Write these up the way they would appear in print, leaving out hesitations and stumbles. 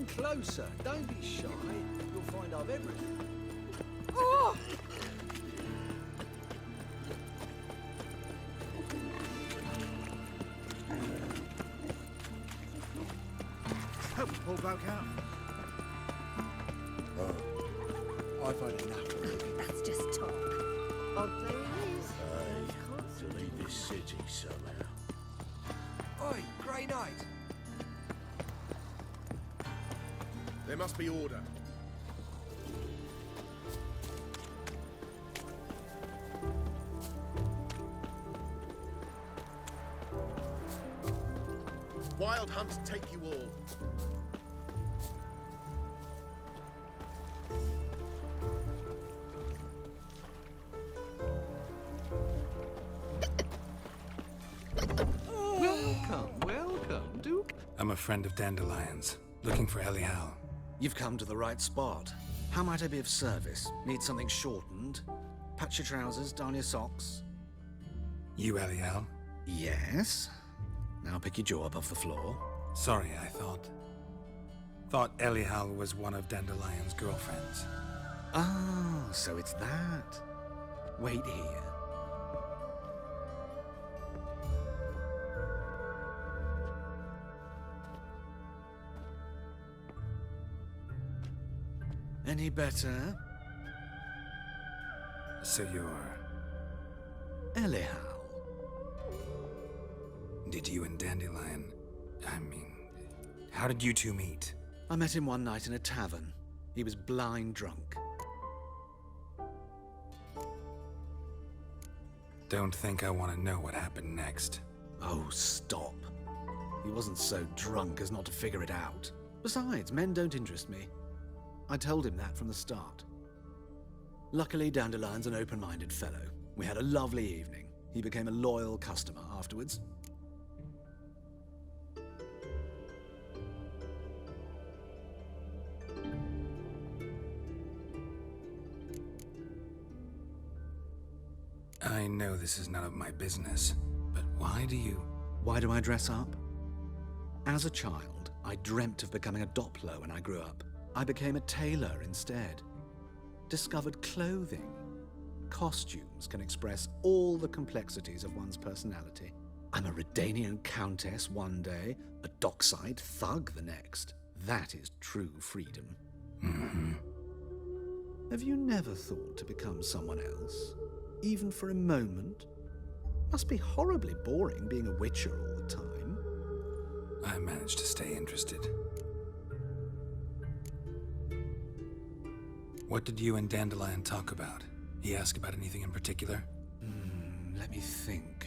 Come closer. Don't be shy. You'll find I've everything. Oh! Help the poor bloke out. I've had enough. That's just talk. Oh, there he is. To leave this city somehow. Oi, Grey Knight. There must be order. Wild hunts take you all. Welcome. Do. I'm a friend of Dandelion's, looking for Elial. You've come to the right spot. How might I be of service? Need something shortened? Patch your trousers, darn your socks. You Elial? Yes. Now pick your jaw up off the floor. Sorry, I thought Elial was one of Dandelion's girlfriends. Oh, so it's that. Wait here. Any better? So you're... Elial. Did you and Dandelion... how did you two meet? I met him one night in a tavern. He was blind drunk. Don't think I want to know what happened next. Oh, stop. He wasn't so drunk as not to figure it out. Besides, men don't interest me. I told him that from the start. Luckily, Dandelion's an open-minded fellow. We had a lovely evening. He became a loyal customer afterwards. I know this is none of my business, but why do you... Why do I dress up? As a child, I dreamt of becoming a Doppler when I grew up. I became a tailor instead. Discovered clothing. Costumes can express all the complexities of one's personality. I'm a Redanian countess one day, a dockside thug the next. That is true freedom. Mm-hmm. Have you never thought to become someone else? Even for a moment? Must be horribly boring being a witcher all the time. I managed to stay interested. What did you and Dandelion talk about? He asked about anything in particular? Let me think.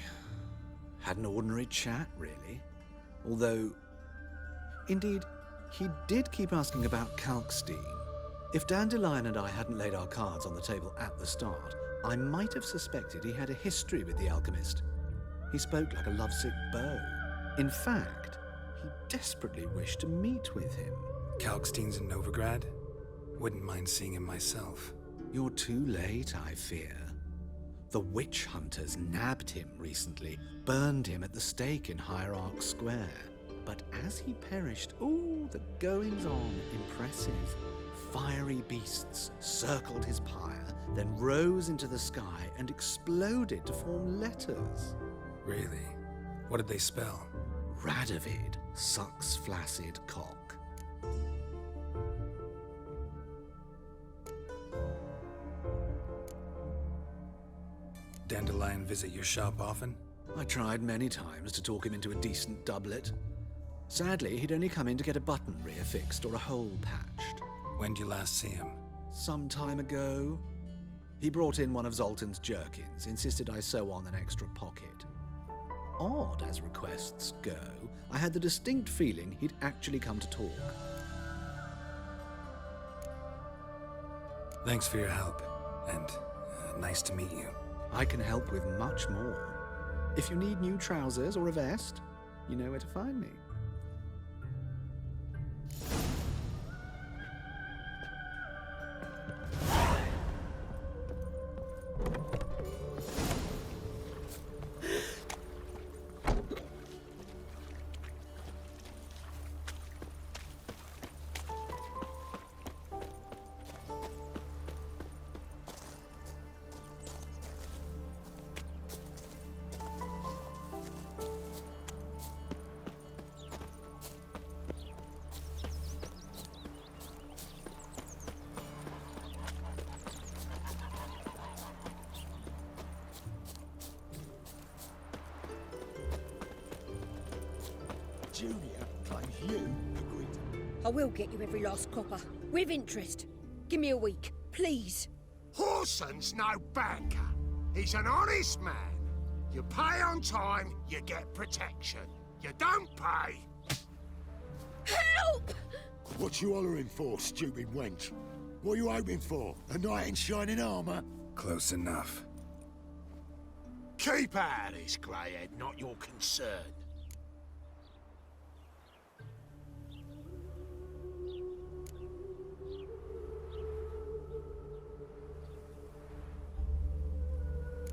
Had an ordinary chat, really. Although, indeed, he did keep asking about Kalkstein. If Dandelion and I hadn't laid our cards on the table at the start, I might have suspected he had a history with the alchemist. He spoke like a lovesick beau. In fact, he desperately wished to meet with him. Kalkstein's in Novigrad? Wouldn't mind seeing him myself. You're too late, I fear. The witch hunters nabbed him recently, burned him at the stake in Hierarch Square. But as he perished, the goings-on, impressive. Fiery beasts circled his pyre, then rose into the sky and exploded to form letters. Really? What did they spell? Radovid sucks flaccid cock. Dandelion visit your shop often? I tried many times to talk him into a decent doublet. Sadly, he'd only come in to get a button reaffixed or a hole patched. When did you last see him? Some time ago. He brought in one of Zoltan's jerkins, insisted I sew on an extra pocket. Odd as requests go, I had the distinct feeling he'd actually come to talk. Thanks for your help, and nice to meet you. I can help with much more. If you need new trousers or a vest, you know where to find me. Junior claims you agreed to... I will get you every last copper, with interest. Give me a week, please. Horson's no banker. He's an honest man. You pay on time, you get protection. You don't pay... Help! What you hollering for, stupid wench? What are you hoping for? A knight in shining armour? Close enough. Keep out of this, greyhead, not your concern.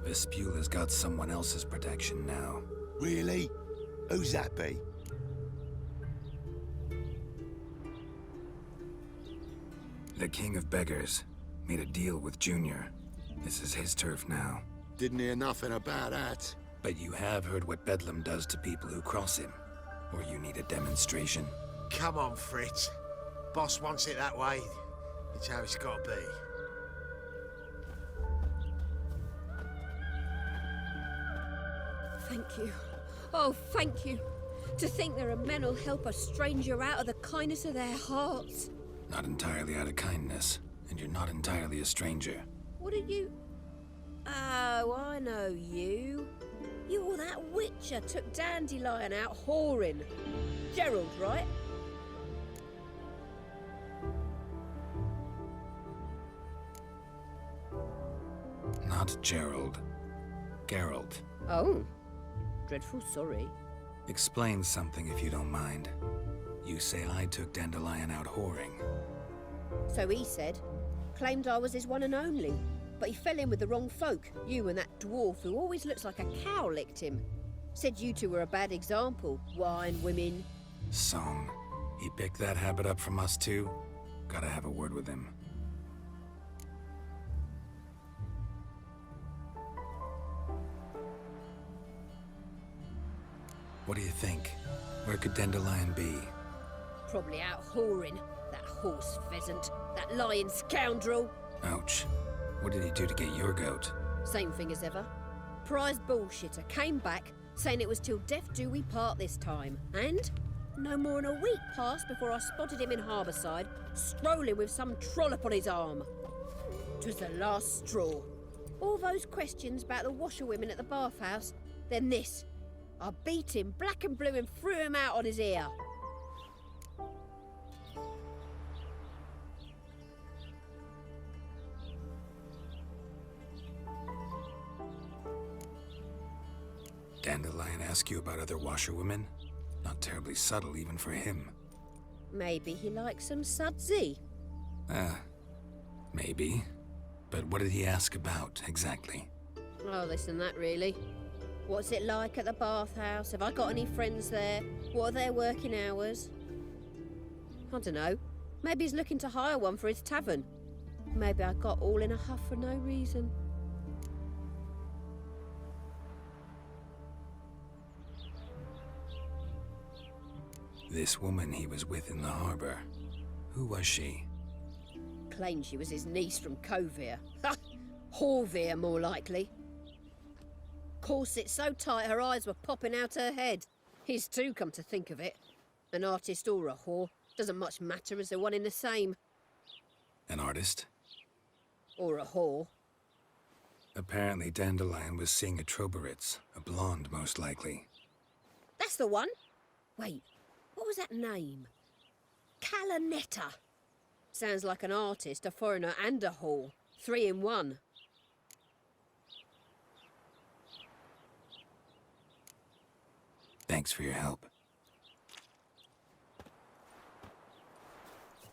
Vespula's got someone else's protection now. Really? Who's that be? The King of Beggars made a deal with Junior. This is his turf now. Didn't hear nothing about that. But you have heard what Bedlam does to people who cross him. Or you need a demonstration. Come on, Fritz. Boss wants it that way. It's how it's got to be. Thank you. Oh, thank you. To think there are men who'll help a stranger out of the kindness of their hearts. Not entirely out of kindness, and you're not entirely a stranger. What are you... Oh, I know you. You're that witcher took Dandelion out whoring. Gerald, right? Not Gerald. Geralt. Oh. Dreadful sorry. Explain something if you don't mind. You say I took Dandelion out whoring. So he said. Claimed I was his one and only. But he fell in with the wrong folk. You and that dwarf who always looks like a cow licked him. Said you two were a bad example. Wine, women. Song. He picked that habit up from us too? Gotta have a word with him. What do you think? Where could Dandelion be? Probably out whoring. That horse pheasant. That lying scoundrel. Ouch. What did he do to get your goat? Same thing as ever. Prized bullshitter came back, saying it was till death do we part this time. And no more than a week passed before I spotted him in Harbourside, strolling with some trollop on his arm. 'Twas the last straw. All those questions about the washerwomen at the bathhouse, then this. I beat him black and blue and threw him out on his ear. Dandelion ask you about other washerwomen? Not terribly subtle even for him. Maybe he likes some sudsy. Maybe. But what did he ask about, exactly? Oh, this and that, really. What's it like at the bathhouse? Have I got any friends there? What are their working hours? I don't know. Maybe he's looking to hire one for his tavern. Maybe I got all in a huff for no reason. This woman he was with in the harbor. Who was she? Claimed she was his niece from Kovir. Ha! Horvir, more likely. Corset so tight her eyes were popping out her head. His too, come to think of it. An artist or a whore. Doesn't much matter as they're one in the same. An artist? Or a whore. Apparently Dandelion was seeing a Troberitz, a blonde most likely. That's the one. Wait, what was that name? Calanetta. Sounds like an artist, a foreigner and a whore. 3 in 1. Thanks for your help.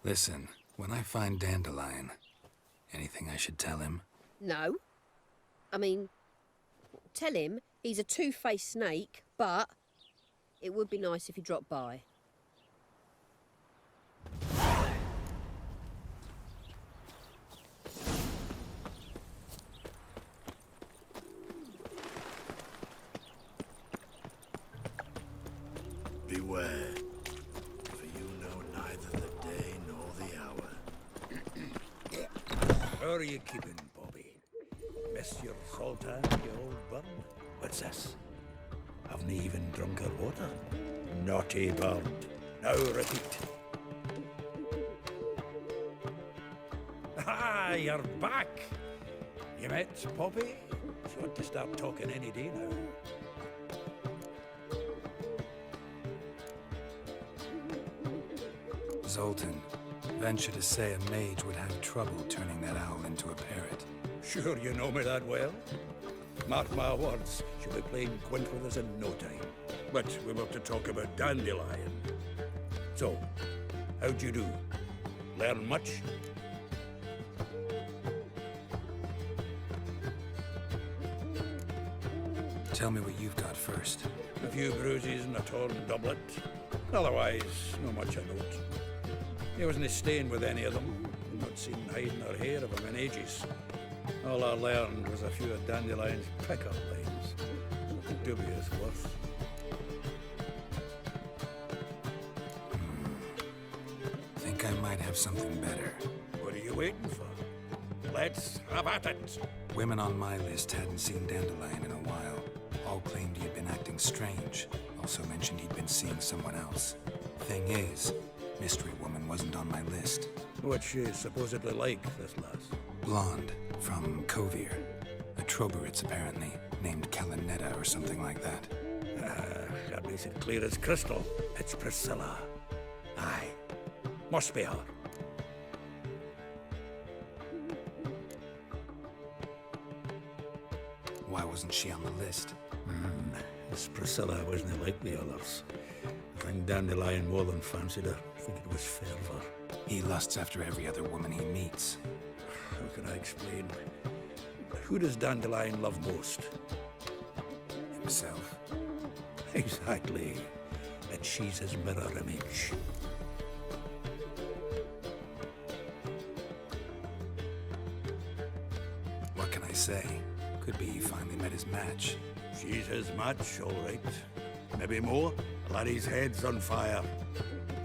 Listen, when I find Dandelion, anything I should tell him? No. I mean, tell him he's a two-faced snake, but it would be nice if he dropped by. Beware, for you know neither the day nor the hour. How are you keeping, Bobby? Monsieur Sultan, your old bum? What's this? Haven't even drunk her water? naughty bird. Now repeat. Ah, you're back. You met Poppy? She ought to start talking any day now. Zoltan, venture to say a mage would have trouble turning that owl into a parrot. Sure you know me that well. Mark my words, she'll be playing quint with us in no time. But we were to talk about Dandelion. So, how'd you do? Learn much? Tell me what you've got first. A few bruises and a torn doublet. Otherwise, no much a note. He wasn't staying with any of them. I'd not seen hiding or hair of him in ages. All I learned was a few of Dandelion's pick-up lines. Dubious worth. Think I might have something better. What are you waiting for? Let's have at it. Women on my list hadn't seen Dandelion in a while. All claimed he had been acting strange. Also mentioned he'd been seeing someone else. Thing is, Mystery Woman wasn't on my list. What's she supposedly like, this lass? Blonde, from Kovir. A Troberitz, apparently, named Kalinetta or something like that. That makes it clear as crystal. It's Priscilla. Aye. Must be her. Why wasn't she on the list? This Priscilla wasn't like the others. I think Dandelion more than fancied her. I think it was fervour. He lusts after every other woman he meets. How can I explain? Who does Dandelion love most? Himself. Exactly. And she's his mirror image. What can I say? Could be he finally met his match. She's his match, all right. Maybe more. Laddie's head's on fire.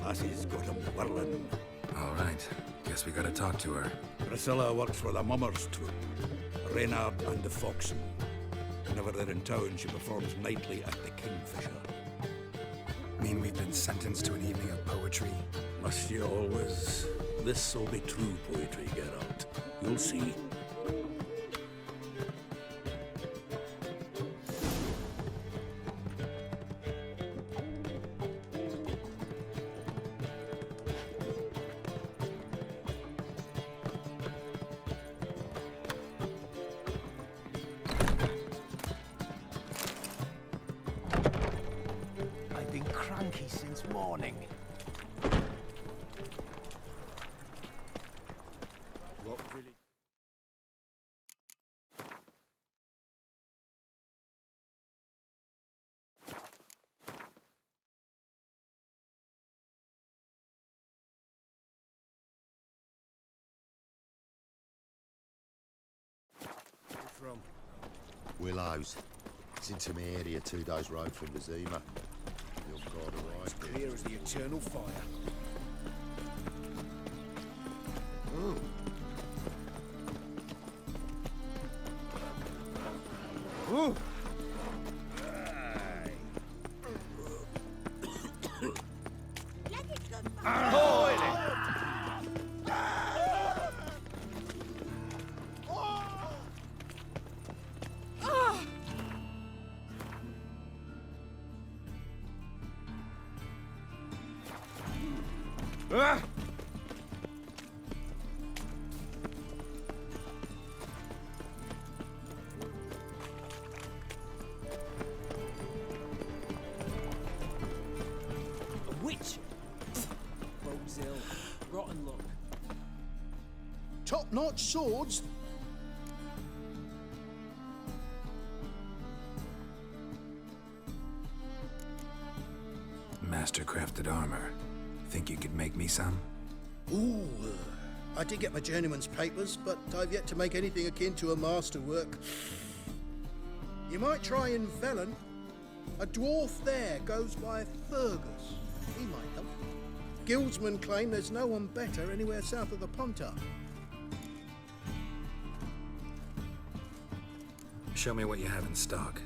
Lassie's got him whirling. All right. Guess we gotta talk to her. Priscilla works for the Mummers troupe. Reynard and the Foxen. Whenever they're in town, she performs nightly at the Kingfisher. Mean we've been sentenced to an evening of poetry? Must you always? This'll be true poetry, Geralt. You'll see. I've been cranky since morning. What really? From Willows. It's into my area, 2 days' road from Vizima. Your God arrived here. clear as the eternal fire. Oh. Ooh. A witch! Rogue's ill. Rotten luck. Top-notch swords. Master-crafted armor. Think you could make me some? Ooh, I did get my journeyman's papers, but I've yet to make anything akin to a masterwork. You might try in Velen. A dwarf there goes by Fergus. He might help. Guildsmen claim there's no one better anywhere south of the Pontar. Show me what you have in stock.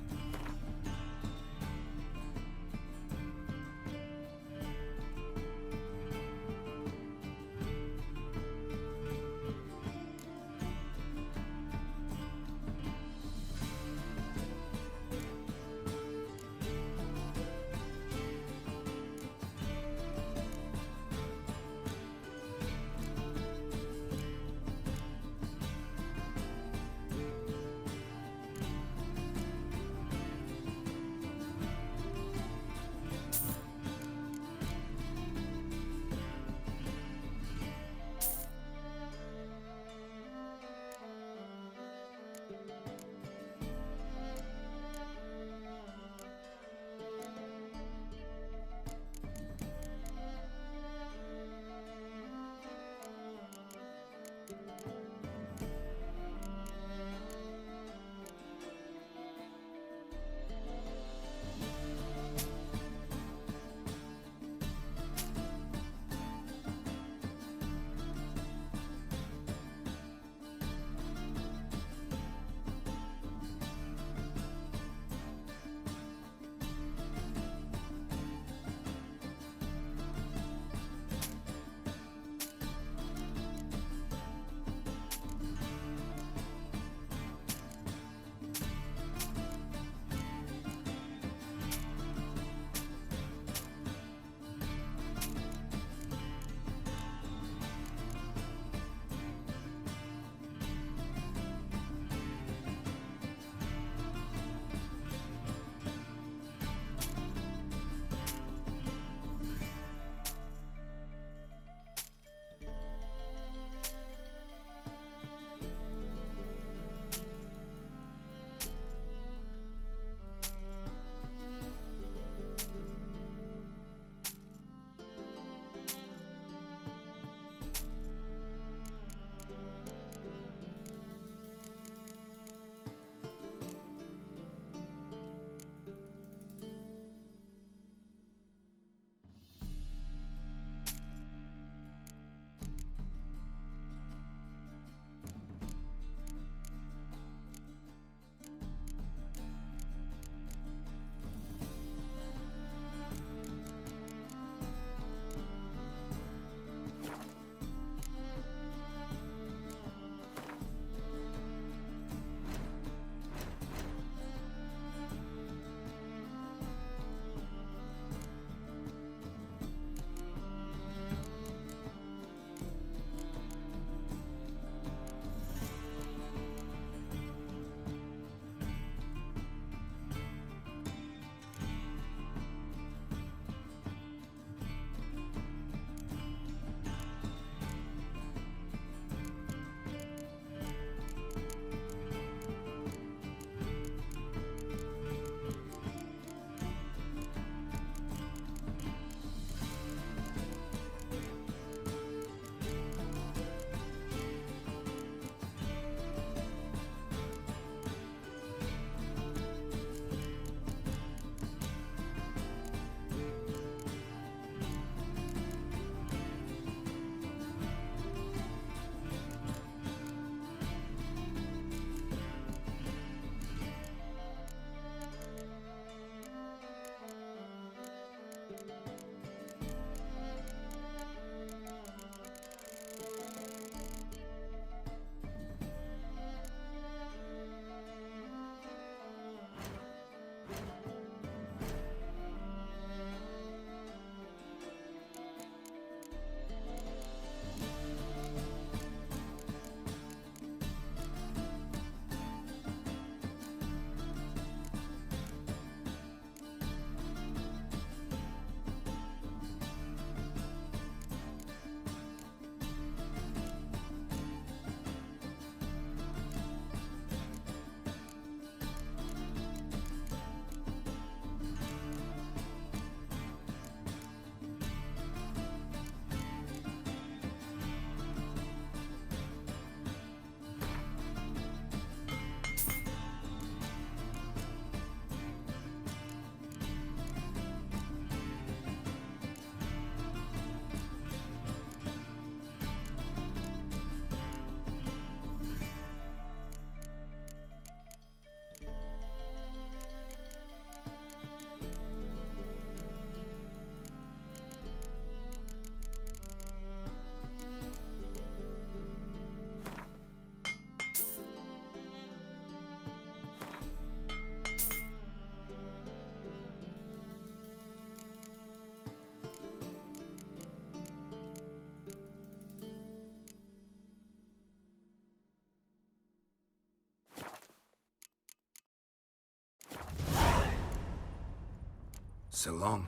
So long.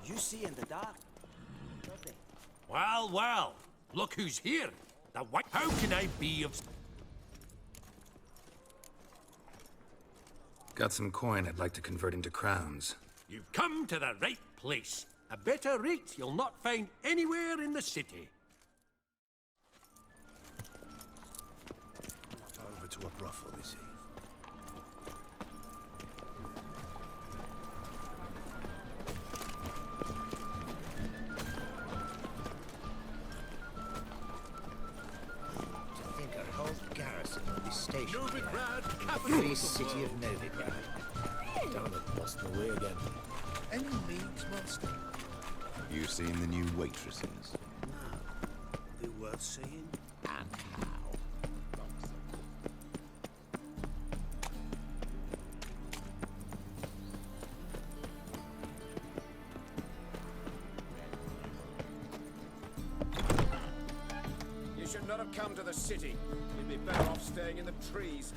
You see in the dark? Don't they? Well, well, look who's here. The white. How can I be of... Got some coin I'd like to convert into crowns. You've come to the right place. A better rate you'll not find anywhere in the city. Over to a brothel this eve. To think our whole garrison will be stationed Novigrad, here. capital Free of the city world. of Novigrad. Damn it, lost my way again. Any needs, master? You seen the new waitresses? Are they worth seeing? And how? You should not have come to the city. You'd be better off staying in the trees.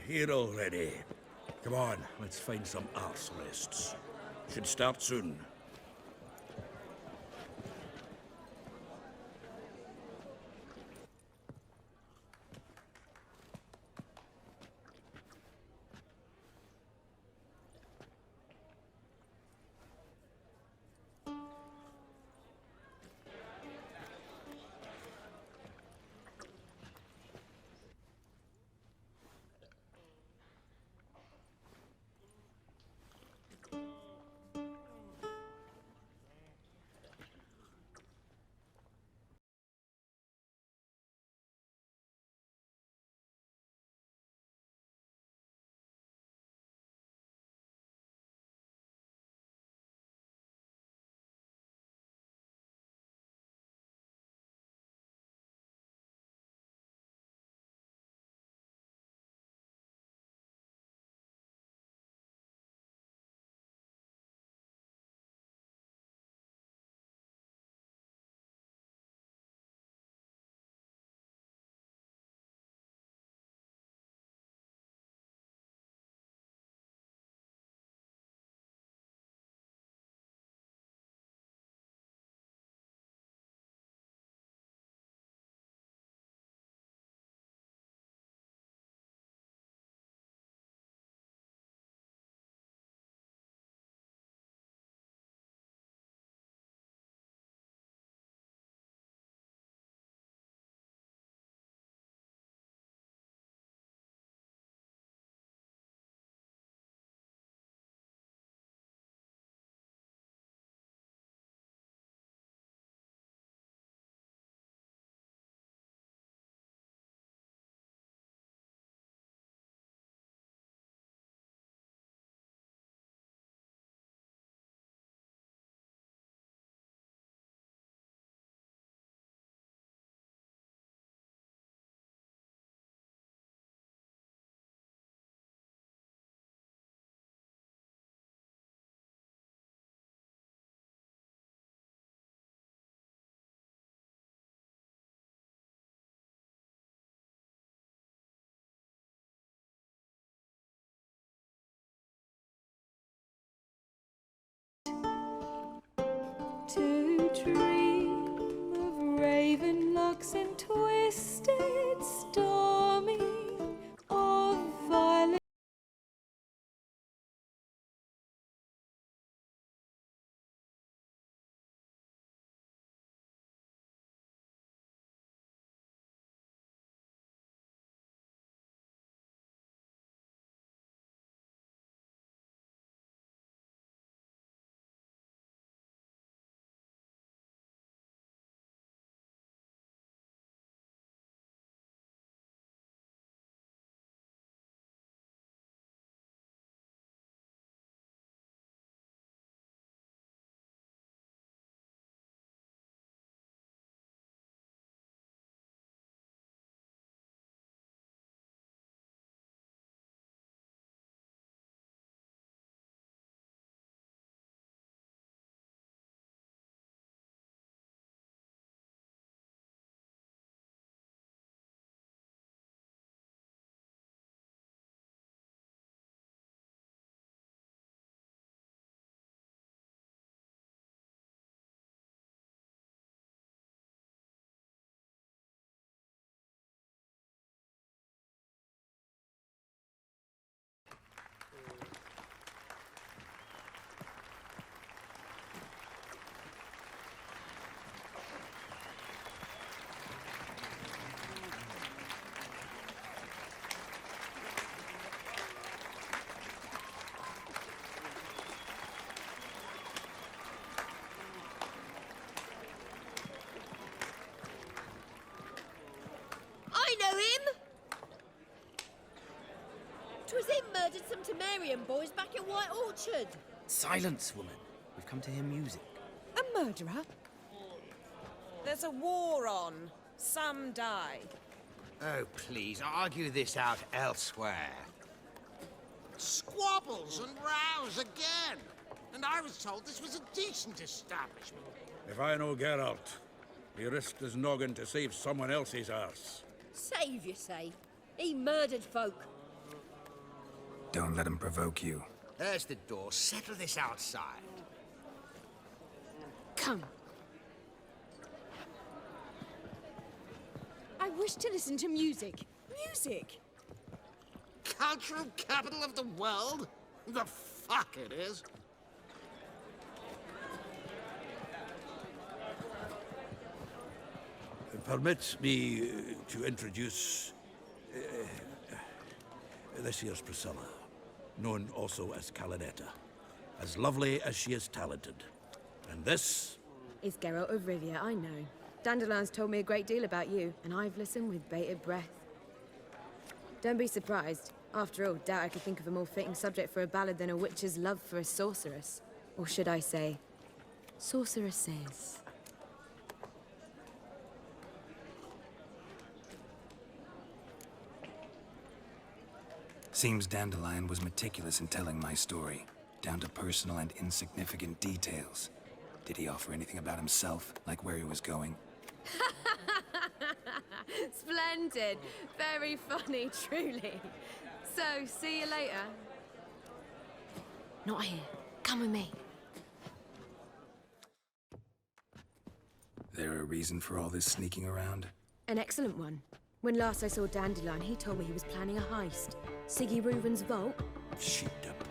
Here already. Come on, let's find some arse rests. Should start soon. To dream of raven locks and twisted him? 'Twas him murdered some Temerian boys back in White Orchard. Silence, woman. We've come to hear music. A murderer? There's a war on. Some die. Oh, please, argue this out elsewhere. Squabbles and rows again. And I was told this was a decent establishment. If I know Geralt, he risked his noggin to save someone else's arse. Save, you say? He murdered folk. Don't let him provoke you. There's the door. Settle this outside. Come. I wish to listen to music. Music! Cultural capital of the world? The fuck it is. Permit me to introduce this here's Priscilla, known also as Calinetta, as lovely as she is talented. And this is Geralt of Rivia, I know. Dandelion's told me a great deal about you, and I've listened with bated breath. Don't be surprised. After all, doubt I could think of a more fitting subject for a ballad than a witch's love for a sorceress. Or should I say, sorceresses. Seems Dandelion was meticulous in telling my story, down to personal and insignificant details. Did he offer anything about himself, like where he was going? Splendid. Very funny, truly. So, see you later. Not here. Come with me. There a reason for all this sneaking around? An excellent one. When last I saw Dandelion, he told me he was planning a heist. Siggy Reuven's vault. sheeped up.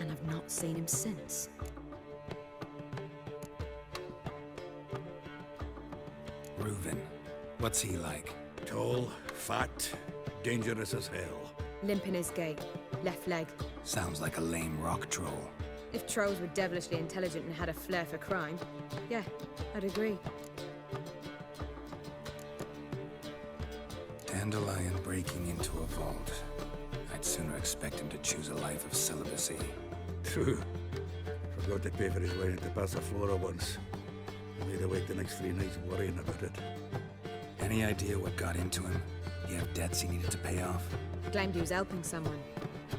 And I've not seen him since. Reuven. What's he like? Tall, fat, dangerous as hell. Limp in his gait. Left leg. Sounds like a lame rock troll. If trolls were devilishly intelligent and had a flair for crime, yeah, I'd agree. Dandelion breaking into a vault. I'd sooner expect him to choose a life of celibacy. True. Forgot to pay for his way into Passaflora once. Made her wait the next 3 nights worrying about it. Any idea what got into him? He have debts he needed to pay off? He claimed he was helping someone.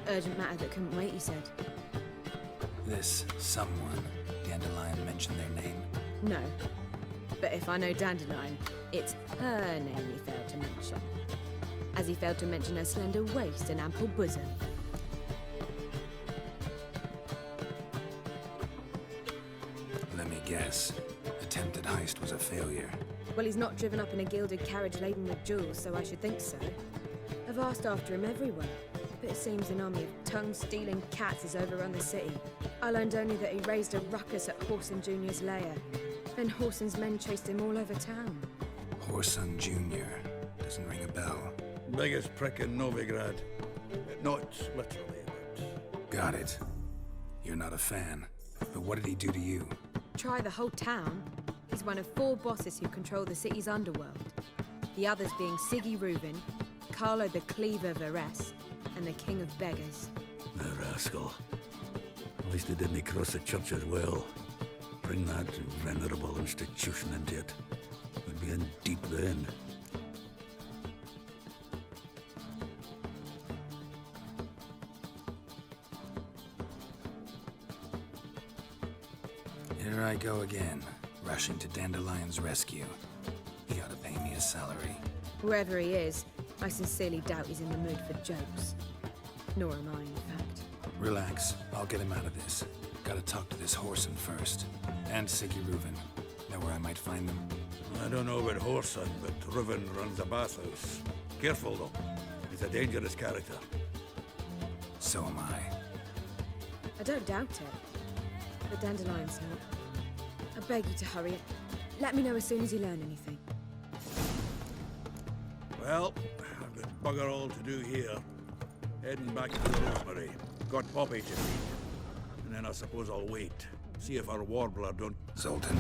Urgent matter that couldn't wait, he said. This someone, Dandelion mentioned their name? No. But if I know Dandelion, it's her name he failed to mention. As he failed to mention her slender waist and ample bosom. Let me guess. Attempted heist was a failure. Well, he's not driven up in a gilded carriage laden with jewels, so I should think so. I've asked after him everywhere, but it seems an army of tongue-stealing cats has overrun the city. I learned only that he raised a ruckus at Whoreson Jr.'s lair. Then Whoreson's men chased him all over town. Whoreson Jr. Doesn't ring a bell. Biggest prick in Novigrad. Not literally, but... Got it. You're not a fan. But what did he do to you? Try the whole town. He's one of 4 bosses who control the city's underworld. The others being Siggy Reuven, Carlo the Cleaver Varese, and the King of Beggars. The rascal. At least he didn't cross the church as well. Bring that venerable institution into it. We'd be in deep then. Here I go again, rushing to Dandelion's rescue. He ought to pay me a salary. Wherever he is, I sincerely doubt he's in the mood for jokes. Nor am I, in fact. Relax, I'll get him out of this. Gotta talk to this Whoreson first. And Siggy Reuven. Know where I might find them? I don't know about Whoreson, but Reuven runs a bathhouse. Careful, though. He's a dangerous character. So am I. I don't doubt it. But Dandelion's not. I beg you to hurry it. Let me know as soon as you learn anything. Well, I've got bugger all to do here. Heading back to the Rosemary. Got Poppy to feed. And then I suppose I'll wait. See if our warbler don't... Zoltan.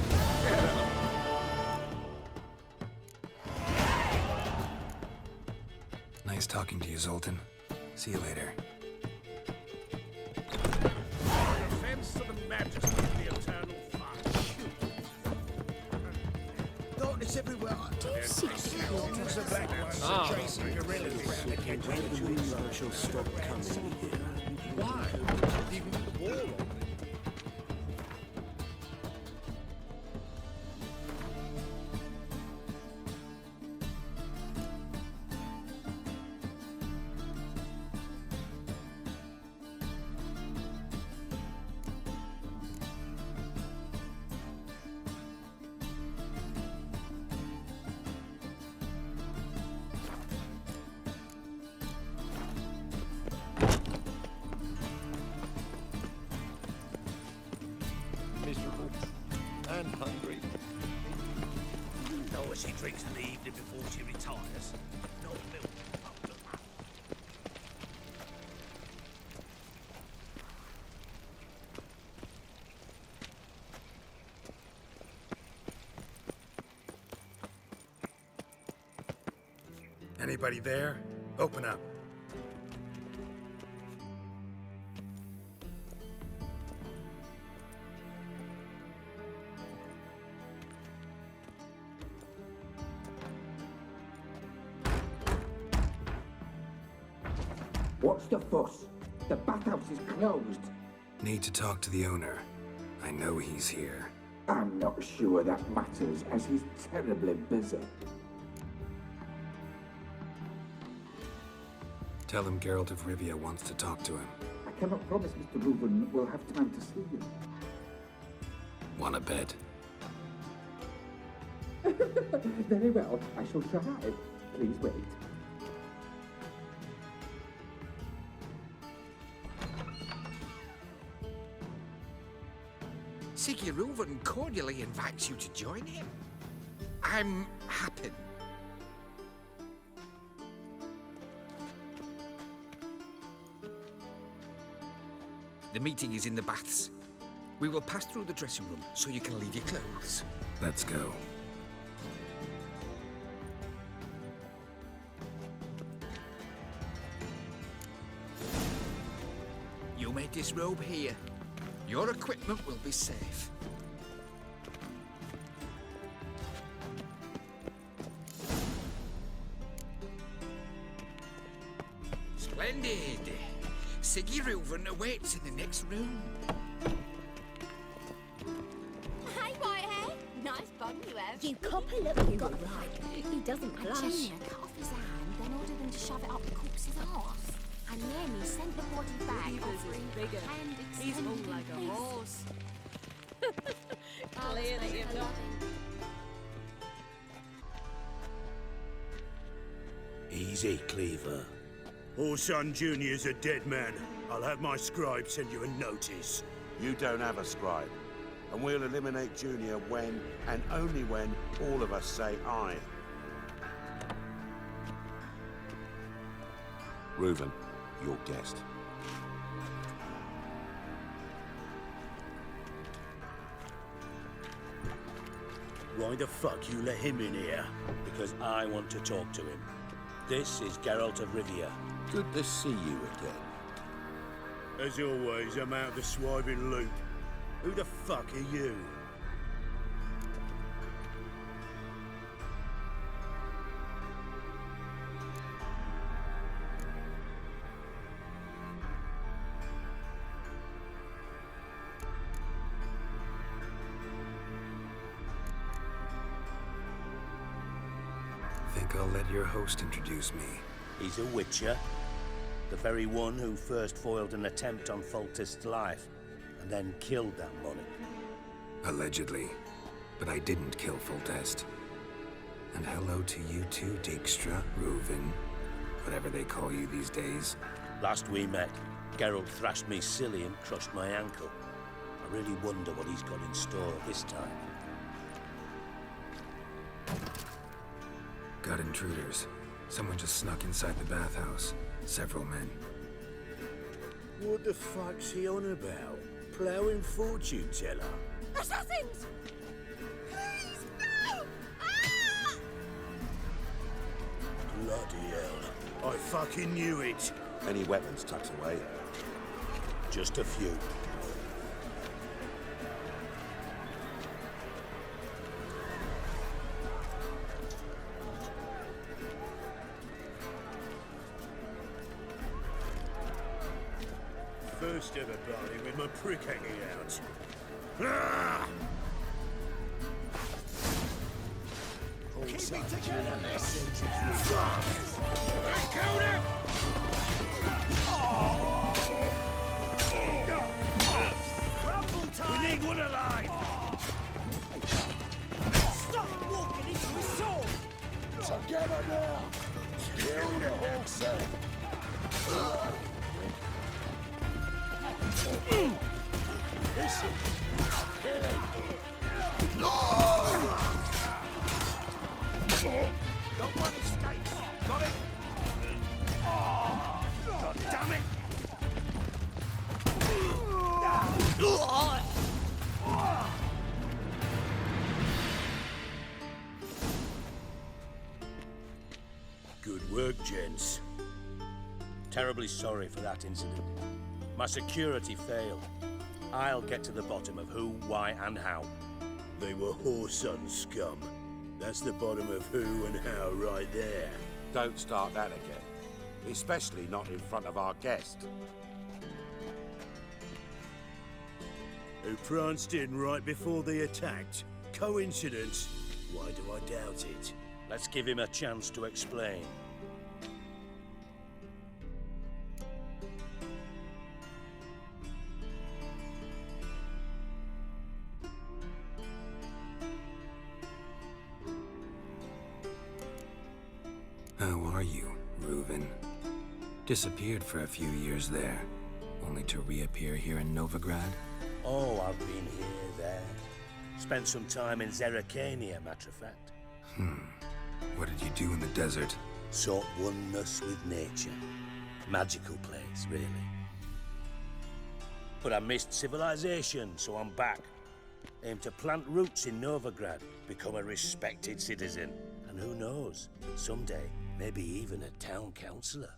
Nice talking to you, Zoltan. See you later. Defense to the majesty of the eternal fire. Darkness everywhere. When the moonlight shall stop coming here. Why? Even the war on. Miserable and hungry. No, she drinks in the evening before she retires. No milk. Anybody there? Open up. What's the fuss? The bathhouse is closed. Need to talk to the owner. I know he's here. I'm not sure that matters, as he's terribly busy. Tell him Geralt of Rivia wants to talk to him. I cannot promise Mr. Reuben will have time to see you. Wanna bet? Very well, I shall try. Please wait. Siggy Reuven cordially invites you to join him. I'm happy. The meeting is in the baths. We will pass through the dressing room so you can leave your clothes. Let's go. You may disrobe here. Your equipment will be safe. Splendid. Siggy Reuven awaits in the next room. Hey, Whitehair. Nice bum you have. You copper little got right. He doesn't blush. Junior cut off his hand, then ordered him to shove it up the corpse's arse. And then he sent the body back, offering bigger. hand He's extended more like a peace. horse. Clearly you're not. Easy, Cleaver. Ozan Jr.'s a dead man. I'll have my scribe send you a notice. You don't have a scribe. And we'll eliminate Junior when, and only when, all of us say aye. Reuven, your guest. Why the fuck you let him in here? Because I want to talk to him. This is Geralt of Rivia. Good to see you again. As always, I'm out of the swiving loop. Who the fuck are you? Think I'll let your host introduce me. He's a witcher. The very one who first foiled an attempt on Foltest's life, and then killed that monarch. Allegedly. But I didn't kill Foltest. And hello to you too, Dijkstra, Reuven, whatever they call you these days. Last we met, Geralt thrashed me silly and crushed my ankle. I really wonder what he's got in store this time. Got intruders. Someone just snuck inside the bathhouse. Several men. What the fuck's he on about? Ploughing fortune teller? Assassins! Please, no! Ah! Bloody hell. I fucking knew it. Any weapons tucked away? Just a few. First ever party with my prick hanging out. Ah! Keep me together, this! I killed him! We need one alive! Stop walking into his sword! Together now! Kill the horse! Listen! Kill him! Got one escape! Got it! God damn it! Good work, gents. Terribly sorry for that incident. My security failed. I'll get to the bottom of who, why, and how. They were Whoreson scum. That's the bottom of who and how right there. Don't start that again. Especially not in front of our guest. Who pranced in right before they attacked. Coincidence? Why do I doubt it? Let's give him a chance to explain. How are you, Reuven? Disappeared for a few years there, only to reappear here in Novigrad? Oh, I've been here, there. Spent some time in Zerrikania, matter of fact. What did you do in the desert? Sought oneness with nature. Magical place, really. But I missed civilization, so I'm back. Aim to plant roots in Novigrad, become a respected citizen. And who knows, someday, maybe even a town councillor.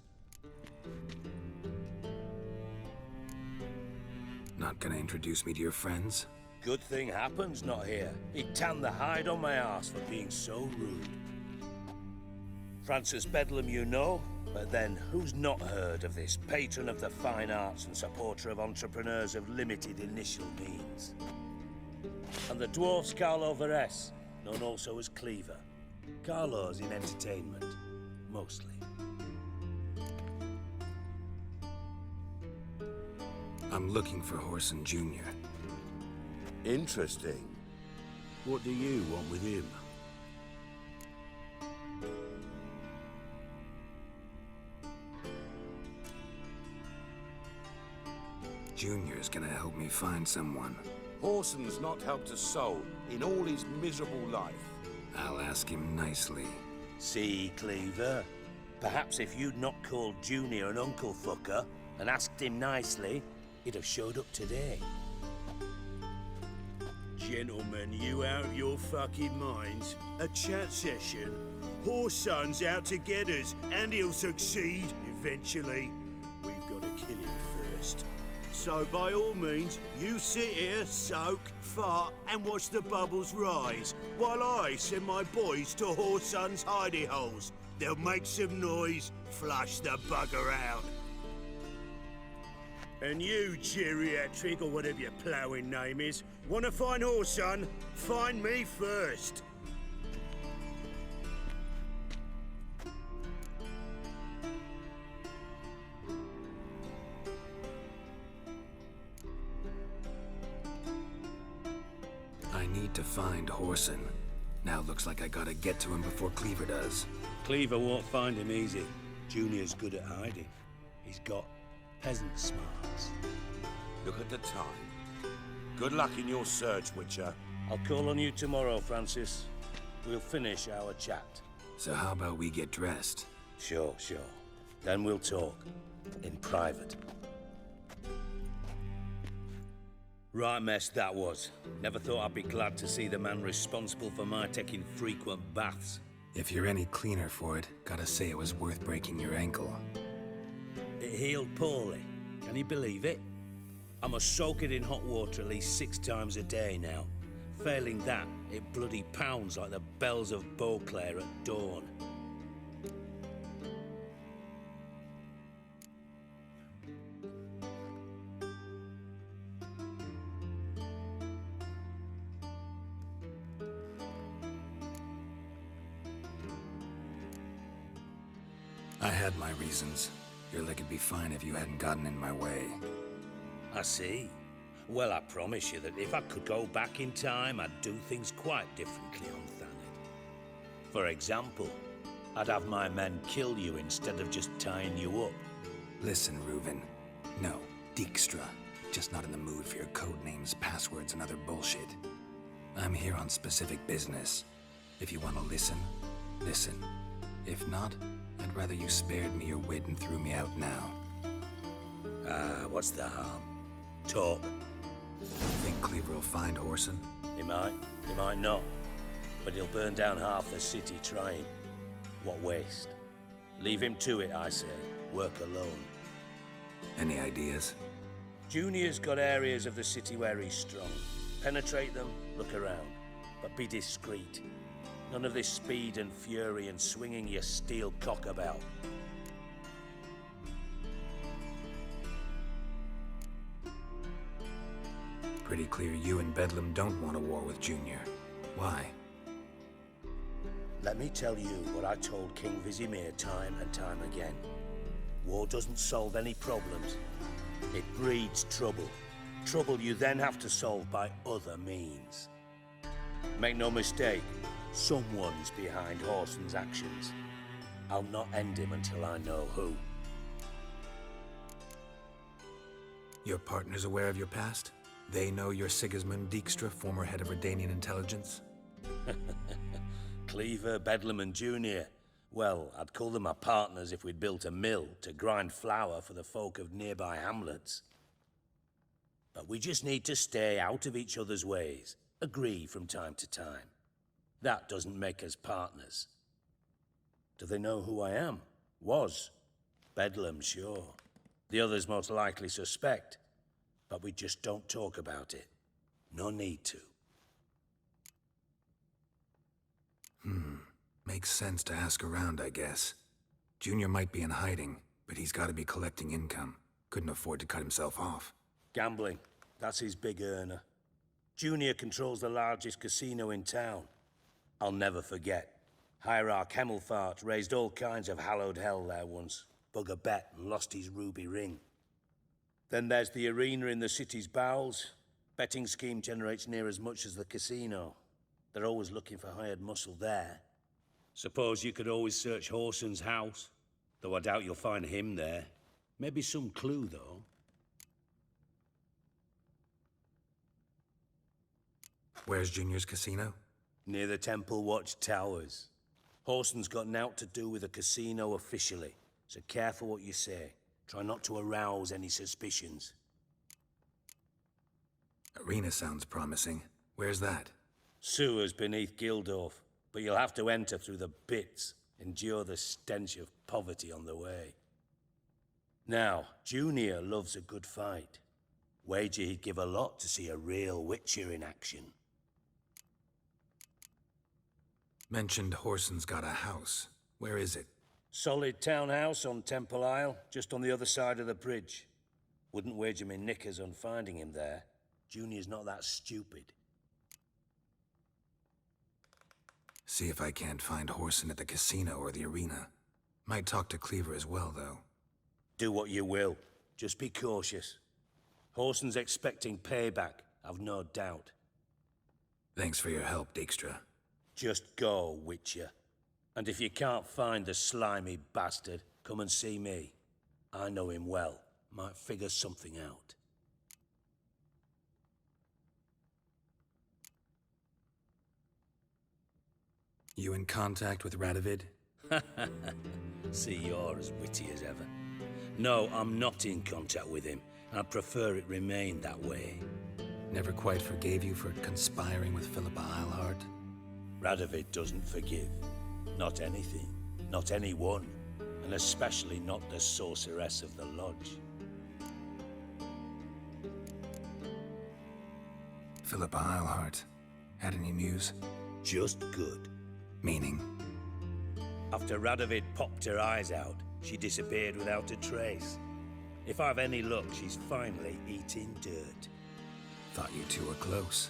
Not gonna introduce me to your friends? Good thing happens not here. He'd tan the hide on my arse for being so rude. Francis Bedlam you know, but then who's not heard of this patron of the fine arts and supporter of entrepreneurs of limited initial means? And the dwarf's Carlo Veres, known also as Cleaver. Carlo's in entertainment, mostly. I'm looking for Whoreson Jr. Interesting. What do you want with him? Junior's gonna help me find someone. Whoreson's not helped a soul in all his miserable life. I'll ask him nicely. See, Cleaver? Perhaps if you'd not called Junior an uncle fucker and asked him nicely, he'd have showed up today. Gentlemen, you out of your fucking minds? A chat session? Whoreson's out to get us, and he'll succeed eventually. We've got to kill him first. So by all means, you sit here, soak, fart, and watch the bubbles rise, while I send my boys to Whoreson's hidey holes. They'll make some noise, flush the bugger out. And you, geriatric, or whatever your ploughing name is, want to find Whoreson? Find me first. I need to find Whoreson. Now looks like I gotta get to him before Cleaver does. Cleaver won't find him easy. Junior's good at hiding. He's got peasant smarts. Look at the time. Good luck in your search, Witcher. I'll call on you tomorrow, Francis. We'll finish our chat. So how about we get dressed? Sure. Then we'll talk. In private. Right mess that was. Never thought I'd be glad to see the man responsible for my taking frequent baths. If you're any cleaner for it, gotta say it was worth breaking your ankle. It healed poorly. Can you believe it? I must soak it in hot water at least 6 times a day now. Failing that, it bloody pounds like the bells of Beauclair at dawn. I had my reasons. Your leg would be fine if you hadn't gotten in my way. I see. Well, I promise you that if I could go back in time, I'd do things quite differently on Thanet. For example, I'd have my men kill you instead of just tying you up. Listen, Reuven. No, Dijkstra. Just not in the mood for your code names, passwords, and other bullshit. I'm here on specific business. If you want to listen, listen. If not, I'd rather you spared me your wit and threw me out now. What's the harm? Talk. Think Cleaver will find Whoreson? He might not. But he'll burn down half the city trying. What waste? Leave him to it, I say. Work alone. Any ideas? Junior's got areas of the city where he's strong. Penetrate them, look around. But be discreet. None of this speed and fury and swinging your steel cock about. Pretty clear you and Bedlam don't want a war with Junior. Why? Let me tell you what I told King Vizimir time and time again. War doesn't solve any problems. It breeds trouble. Trouble you then have to solve by other means. Make no mistake, someone's behind Whoreson's actions. I'll not end him until I know who. Your partner's aware of your past? They know you're Sigismund Dijkstra, former head of Redanian intelligence? Cleaver, Bedlam and Junior. Well, I'd call them my partners if we'd built a mill to grind flour for the folk of nearby hamlets. But we just need to stay out of each other's ways. Agree from time to time. That doesn't make us partners. Do they know who I am? Was. Bedlam, sure. The others most likely suspect. But we just don't talk about it. No need to. Makes sense to ask around, I guess. Junior might be in hiding, but he's got to be collecting income. Couldn't afford to cut himself off. Gambling. That's his big earner. Junior controls the largest casino in town. I'll never forget. Hierarch Hemmelfart raised all kinds of hallowed hell there once. Bug a bet and lost his ruby ring. Then there's the arena in the city's bowels. Betting scheme generates near as much as the casino. They're always looking for hired muscle there. Suppose you could always search Whoreson's house. Though I doubt you'll find him there. Maybe some clue, though. Where's Junior's casino? Near the Temple Watch Towers. Whoreson's got naught to do with the casino officially, so careful what you say. Try not to arouse any suspicions. Arena sounds promising. Where's that? Sewers beneath Gildorf, but you'll have to enter through the bits, endure the stench of poverty on the way. Now, Junior loves a good fight. Wager he'd give a lot to see a real Witcher in action. Mentioned Whoreson's got a house. Where is it? Solid townhouse on Temple Isle, just on the other side of the bridge. Wouldn't wager me knickers on finding him there. Junior's not that stupid. See if I can't find Whoreson at the casino or the arena. Might talk to Cleaver as well, though. Do what you will. Just be cautious. Whoreson's expecting payback, I've no doubt. Thanks for your help, Dijkstra. Just go, Witcher. And if you can't find the slimy bastard, come and see me. I know him well. Might figure something out. You in contact with Radovid? See, you're as witty as ever. No, I'm not in contact with him. I'd prefer it remained that way. Never quite forgave you for conspiring with Philippa Eilhart? Radovid doesn't forgive. Not anything. Not anyone. And especially not the sorceress of the lodge. Philippa Eilhart. Had any news? Just good. Meaning? After Radovid popped her eyes out, she disappeared without a trace. If I've any luck, she's finally eating dirt. Thought you two were close.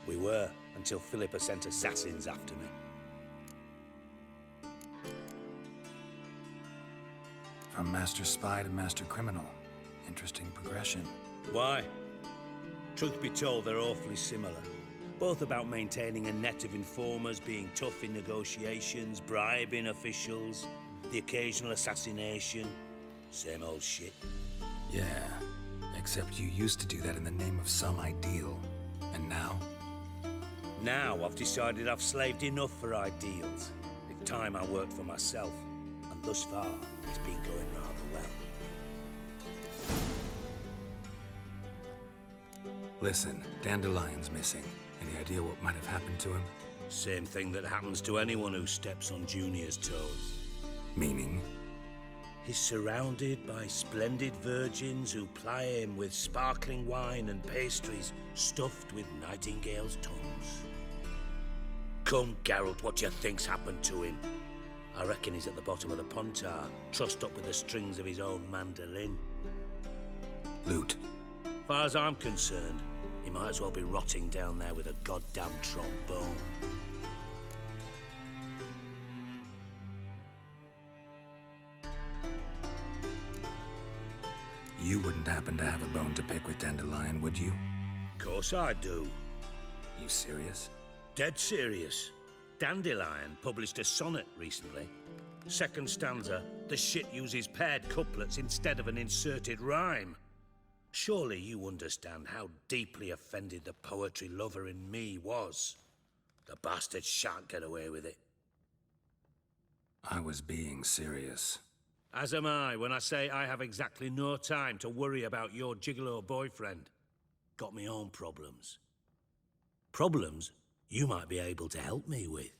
We were, until Philippa sent assassins after me. From master spy to master criminal. Interesting progression. Why? Truth be told, they're awfully similar. Both about maintaining a net of informers, being tough in negotiations, bribing officials, the occasional assassination. Same old shit. Yeah, except you used to do that in the name of some ideal. And now? Now I've decided I've slaved enough for ideals. It's time I worked for myself. And thus far, it's been going rather well. Listen, Dandelion's missing. Any idea what might have happened to him? Same thing that happens to anyone who steps on Junior's toes. Meaning? He's surrounded by splendid virgins who ply him with sparkling wine and pastries stuffed with nightingales' tongues. Come, Geralt, what do you think's happened to him? I reckon he's at the bottom of the Pontar, trussed up with the strings of his own mandolin. Loot. Far as I'm concerned, he might as well be rotting down there with a goddamn trombone. You wouldn't happen to have a bone to pick with Dandelion, would you? Course I do. You serious? Dead serious. Dandelion published a sonnet recently. Second stanza, the shit uses paired couplets instead of an inserted rhyme. Surely you understand how deeply offended the poetry lover in me was. The bastard shan't get away with it. I was being serious. As am I when I say I have exactly no time to worry about your gigolo boyfriend. Got me own problems. Problems you might be able to help me with.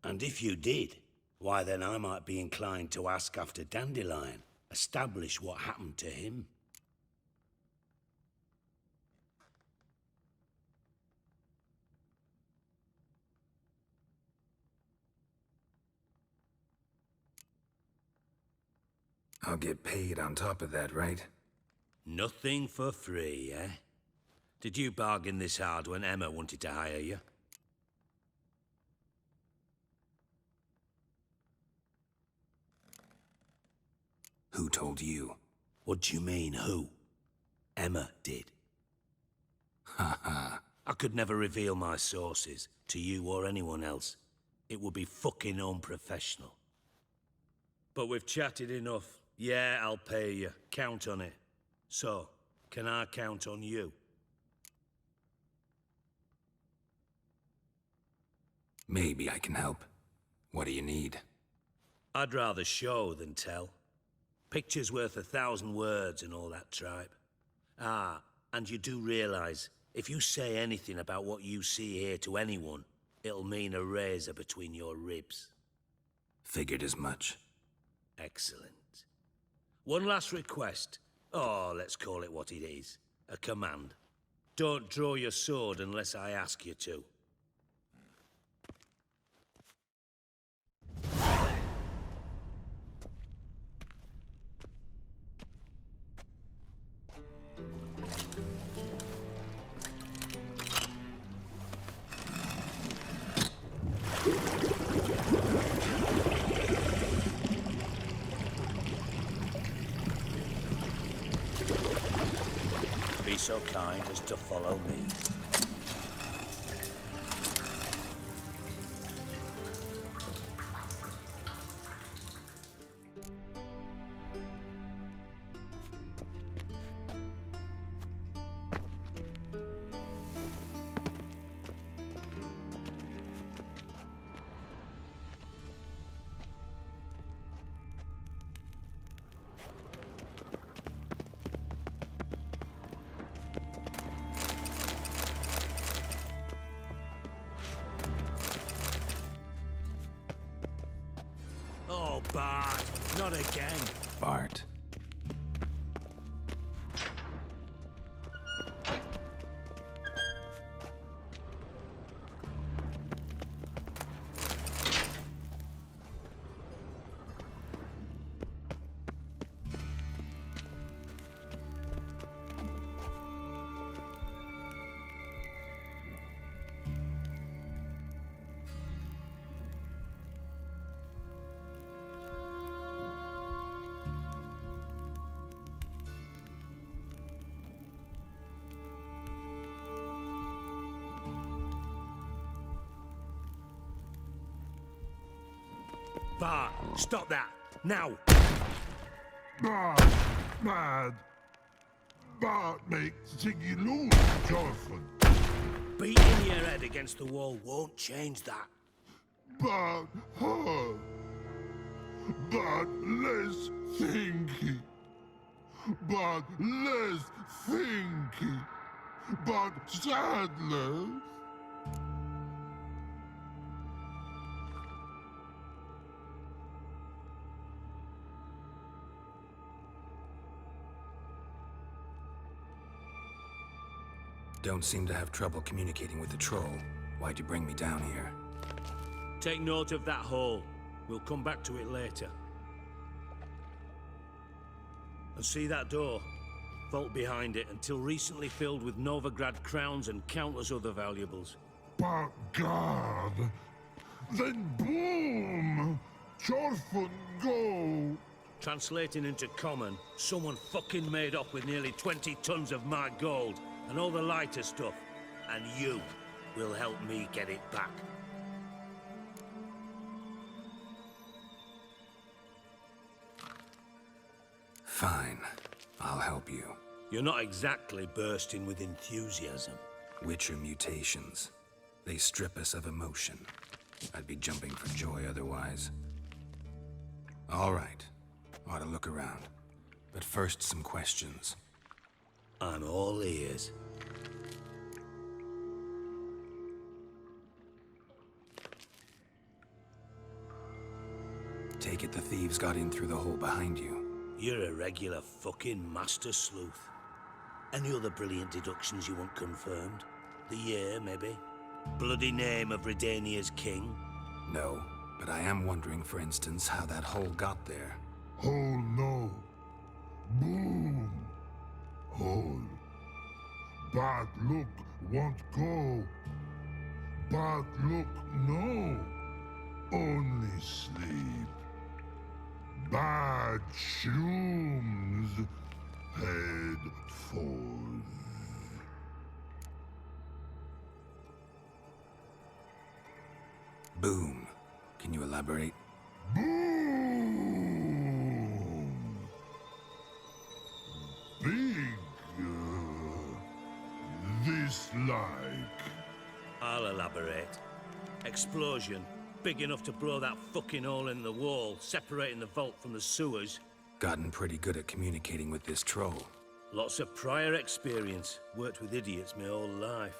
And if you did, why then I might be inclined to ask after Dandelion, establish what happened to him. I'll get paid on top of that, right? Nothing for free, eh? Did you bargain this hard when Emma wanted to hire you? Who told you? What do you mean, who? Emma did. Ha ha. I could never reveal my sources to you or anyone else. It would be fucking unprofessional. But we've chatted enough. Yeah, I'll pay you. Count on it. So, can I count on you? Maybe I can help. What do you need? I'd rather show than tell. Picture's worth 1,000 words and all that tripe. Ah, and you do realize, if you say anything about what you see here to anyone, it'll mean a razor between your ribs. Figured as much. Excellent. One last request. Oh, let's call it what it is. A command. Don't draw your sword unless I ask you to. Be so kind as to follow me. Bart, not again. Bart. Bart, stop that! Now! Bart, mad. Bart makes Ziggy lose, Jonathan. Beating your head against the wall won't change that. Bart hurt. Bart less thinky. Bart less thinky. Bart sadler. Don't seem to have trouble communicating with the troll. Why'd you bring me down here? Take note of that hole. We'll come back to it later. And see that door? Vault behind it, until recently filled with Novigrad crowns and countless other valuables. But God, then boom! Chorfun go! Translating into common, someone fucking made off with nearly 20 tons of my gold and all the lighter stuff, and you will help me get it back. Fine. I'll help you. You're not exactly bursting with enthusiasm. Witcher mutations. They strip us of emotion. I'd be jumping for joy otherwise. All right. Ought to look around. But first, some questions. I'm all ears. Take it the thieves got in through the hole behind you. You're a regular fucking master sleuth. Any other brilliant deductions you want confirmed? The year, maybe? Bloody name of Redania's king? No, but I am wondering, for instance, how that hole got there. Hole no. Boom. Hole. Bad look won't go. Bad look no. Only sleep. Bad shrooms. Head falls. Boom. Can you elaborate? Boom. Big. This like. I'll elaborate. Explosion. Big enough to blow that fucking hole in the wall, separating the vault from the sewers. Gotten pretty good at communicating with this troll. Lots of prior experience. Worked with idiots my whole life.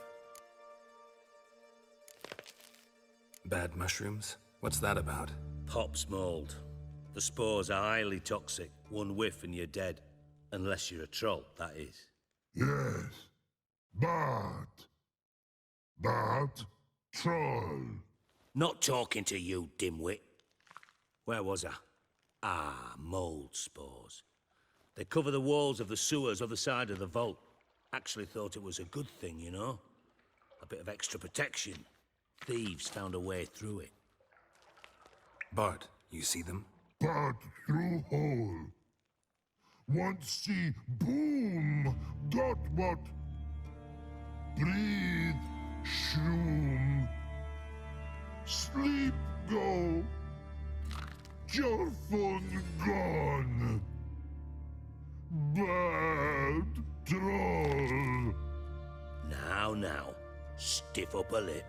Bad mushrooms? What's that about? Pop's mold. The spores are highly toxic. One whiff and you're dead. Unless you're a troll, that is. Yes. But troll. Not talking to you, dimwit. Where was I? Ah, mold spores. They cover the walls of the sewers other side of the vault. Actually thought it was a good thing, you know? A bit of extra protection. Thieves found a way through it. Bart, you see them? Bart through hole. Want see boom. Got what? Breathe. Shroom. Sleep go. Your phone gone. Bad troll. Now, stiff upper lip.